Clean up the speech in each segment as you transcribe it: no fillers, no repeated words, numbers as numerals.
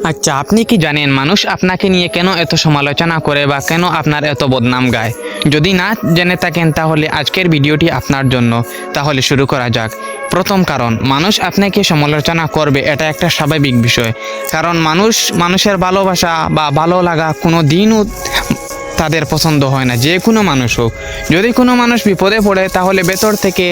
আচ্ছা, আপনি কি জানেন মানুষ আপনাকে নিয়ে কেন এত সমালোচনা করে বা কেন আপনার এত বদনাম গায়? যদি না জেনে থাকেন তাহলে আজকের ভিডিওটি আপনার জন্য। তাহলে শুরু করা যাক। প্রথম কারণ, মানুষ আপনাকে সমালোচনা করবে এটা একটা স্বাভাবিক বিষয়। কারণ মানুষের ভালোবাসা বা ভালো লাগা কোনো দিনও তাদের পছন্দ হয় না, যে কোনো মানুষ হোক। যদি কোনো মানুষ বিপদে পড়ে তাহলে ভেতর থেকে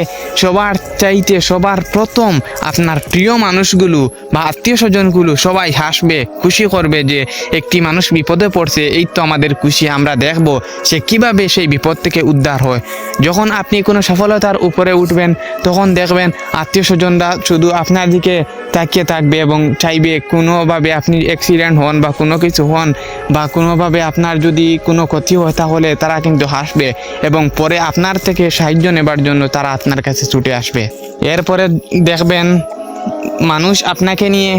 সবার প্রথম আপনার প্রিয় মানুষগুলো বা আত্মীয় স্বজনগুলো সবাই হাসবে, খুশি করবে যে একটি মানুষ বিপদে পড়ছে, এই তো আমাদের খুশি, আমরা দেখব সে কিভাবে সেই বিপদ থেকে উদ্ধার হয়। যখন আপনি কোনো সফলতার উপরে উঠবেন তখন দেখবেন আত্মীয় স্বজনরা শুধু আপনার দিকে তাকিয়ে থাকবে এবং চাইবে কোনোভাবে আপনি অ্যাক্সিডেন্ট হন বা কোনো কিছু হন বা কোনোভাবে আপনার যদি কোনো ক্ষতি হয় তাহলে তারা কিন্তু হাসবে এবং পরে আপনার থেকে সাহায্য নেবার জন্য তারা আপনার কাছে ছুটে আসবে। এরপরে দেখবেন মানুষ আপনাকে নিয়ে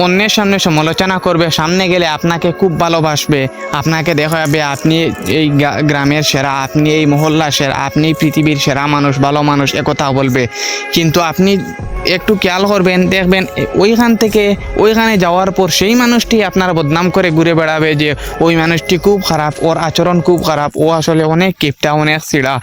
অন্যের সামনে সমালোচনা করবে, সামনে গেলে আপনাকে খুব ভালোবাসবে, আপনাকে দেখাবে আপনি এই গ্রামের সেরা, আপনি এই মহল্লার সেরা, আপনি পৃথিবীর সেরা মানুষ, ভালো মানুষ, একথা বলবে। কিন্তু আপনি একটু খেয়াল করবেন, দেখবেন ওইখানে যাওয়ার পর সেই মানুষটি আপনার বদনাম করে ঘুরে বেড়াবে যে ওই মানুষটি খুব খারাপ, ওর আচরণ খুব খারাপ, ও আসলে অনেক কিপটা, অনেক ছিঁড়া,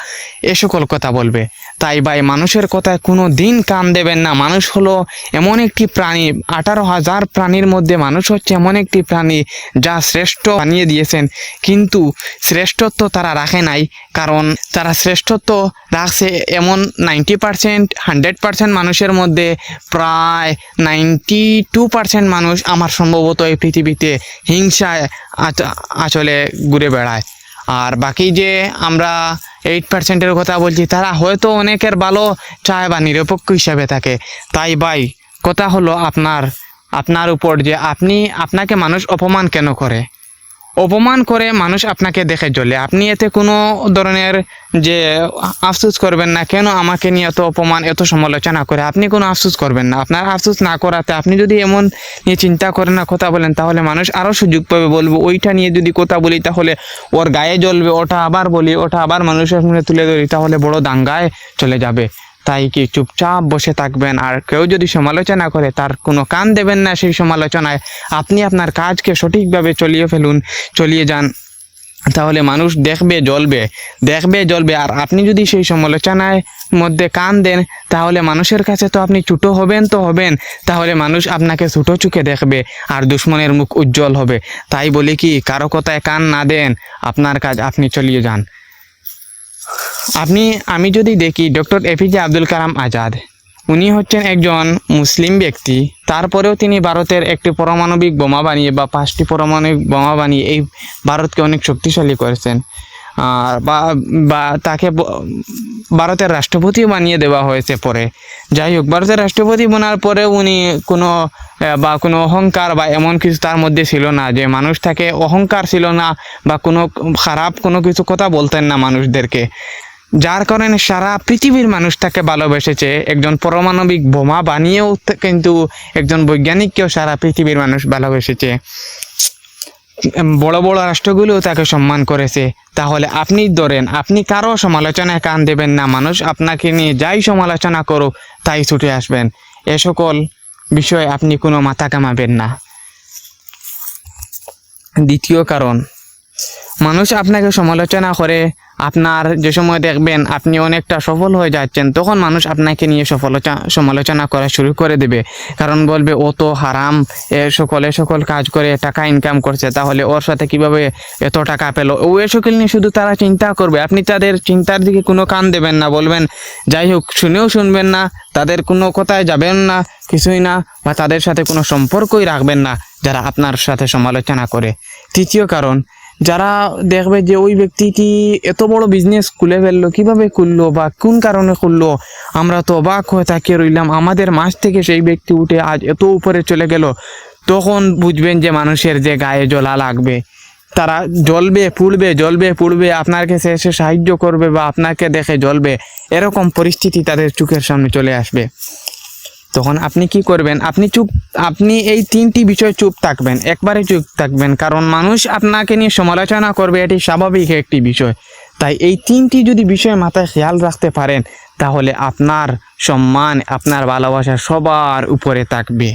এ সকল কথা বলবে। তাই ভাই, মানুষের কথায় কোনো দিন কান দেবেন না। মানুষ হলো এমন একটি প্রাণী, 18,000 প্রাণীর মধ্যে মানুষ হচ্ছে এমন একটি প্রাণী যা শ্রেষ্ঠ বানিয়ে দিয়েছেন, কিন্তু শ্রেষ্ঠত্ব তারা রাখে নাই। কারণ তারা শ্রেষ্ঠত্ব রাখছে এমন 90%, 100% মানুষের মধ্যে প্রায় 92% মানুষ আমার সম্ভবত এই পৃথিবীতে হিংসায় আসলে ঘুরে বেড়ায়। আর বাকি যে আমরা 8%-এর কথা বলছি, তারা হয়তো অনেকের ভালো চায় বা নিরপেক্ষ হিসাবে থাকে। তাই ভাই, কথা হলো আপনার উপর যে আপনাকে মানুষ অপমান কেন করে। অপমান করে মানুষ আপনাকে দেখে চলে, আপনি এতে কোনো ধরনের যে আফসোস করবেন না, কেন আমাকে নিয়ে এত অপমান, এত সমালোচনা করে, আপনি কোনো আফসোস করবেন না। আপনার আফসোস না করাতে আপনি যদি এমন নিয়ে চিন্তা করেন না, কথা বলেন, তাহলে মানুষ আরও সুযোগ পাবে, বলবো ওইটা নিয়ে যদি কথা বলি তাহলে ওর গায়ে জ্বলবে, ওটা আবার বলি, ওটা আবার মানুষের সামনে তুলে ধরি, তাহলে বড় দাঙ্গায় চলে যাবে। তাই কি চুপচাপ বসে থাকবেন, আর কেউ যদি সমালোচনা করে তার কোনো কান দেবেন না সেই সমালোচনায়। আপনি আপনার কাজকে সঠিকভাবে চালিয়ে যান, তাহলে মানুষ দেখবে জ্বলবে। আর আপনি যদি সেই সমালোচনায় মধ্যে কান দেন তাহলে মানুষের কাছে তো আপনি ছোট হবেন, তাহলে মানুষ আপনাকে ছোট চোখে দেখবে আর দুশ্মনের মুখ উজ্জ্বল হবে। তাই বলি কি, কারো কথায় কান না দেন, আপনার কাজ আপনি চালিয়ে যান। আমি যদি দেখি ডক্টর APJ আব্দুল কালাম আজাদ, উনি হচ্ছেন একজন মুসলিম ব্যক্তি, তারপরেও তিনি ভারতের একটি পারমাণবিক বোমা বানিয়ে বা 5টি পারমাণবিক বোমা বানিয়ে এই ভারতকে অনেক শক্তিশালী করেছেন। আর বা তাকে ভারতের রাষ্ট্রপতিও বানিয়ে দেওয়া হয়েছে পরে। যাই হোক, ভারতের রাষ্ট্রপতি বানার পরে উনি কোনো অহংকার বা এমন কিছু তার মধ্যে ছিল না, যে মানুষ তাকে অহংকার ছিল না বা কোনো খারাপ কোনো কিছু কথা বলতেন না মানুষদেরকে, যার কারণে সারা পৃথিবীর মানুষ তাকে ভালোবেসেছে। একজন পারমাণবিক বোমা বানিয়েও কিন্তু একজন বৈজ্ঞানিককেও সারা পৃথিবীর মানুষ ভালোবেসেছে। বড় বড় রাষ্ট্রগুলোও তাকে সম্মান করেছে। তাহলে আপনি ধরেন, আপনি কারো সমালোচনায় কান দেবেন না, মানুষ আপনাকে নিয়ে যাই সমালোচনা করুক তাই ছুটে আসবেন। এ সকল বিষয়ে আপনি কোনো মাথা কামাবেন না। দ্বিতীয় কারণ, মানুষ আপনাকে সমালোচনা করে, আপনার যে সময় দেখবেন আপনি অনেকটা সফল হয়ে যাচ্ছেন, তখন মানুষ আপনাকে নিয়ে সমালোচনা করা শুরু করে দেবে। কারণ বলবে ও তো হারাম, এ সকল কাজ করে টাকা ইনকাম করছে, তাহলে ওর সাথে কিভাবে এত টাকা পেলো, এ সকল নিয়ে শুধু তারা চিন্তা করবে। আপনি তাদের চিন্তার দিকে কোনো কান দেবেন না, বলবেন যাই হোক, শুনবেন না, তাদের কোনো কথায় যাবেন না, কিছুই না, বা তাদের সাথে কোনো সম্পর্কই রাখবেন না যারা আপনার সাথে সমালোচনা করে। তৃতীয় কারণ, যারা দেখবে যে ওই ব্যক্তিটি এত বড় বিজনেস খুলে ফেললো, কিভাবে খুললো বা কোন কারণে খুললো, আমরা তো অবাক হয়ে তাকিয়ে রইলাম, আমাদের মাঝ থেকে সেই ব্যক্তি উঠে আজ এত উপরে চলে গেল, তখন বুঝবেন যে মানুষের যে গায়ে জ্বলা লাগবে। তারা জ্বলবে পুড়বে, আপনার কাছে এসে সাহায্য করবে বা আপনাকে দেখে জ্বলবে, এরকম পরিস্থিতি তাদের চোখের সামনে চলে আসবে। তখন আপনি কি করবেন? আপনি এই 3টি বিষয় চুপ থাকবেন, একবারে চুপ থাকবেন। কারণ মানুষ আপনাকে নিয়ে সমালোচনা করবে, এটি স্বাভাবিক একটি বিষয়। তাই এই 3টি যদি বিষয় মাথায় খেয়াল রাখতে পারেন, তাহলে আপনার সম্মান, আপনার ভালোবাসা সবার উপরে থাকবে।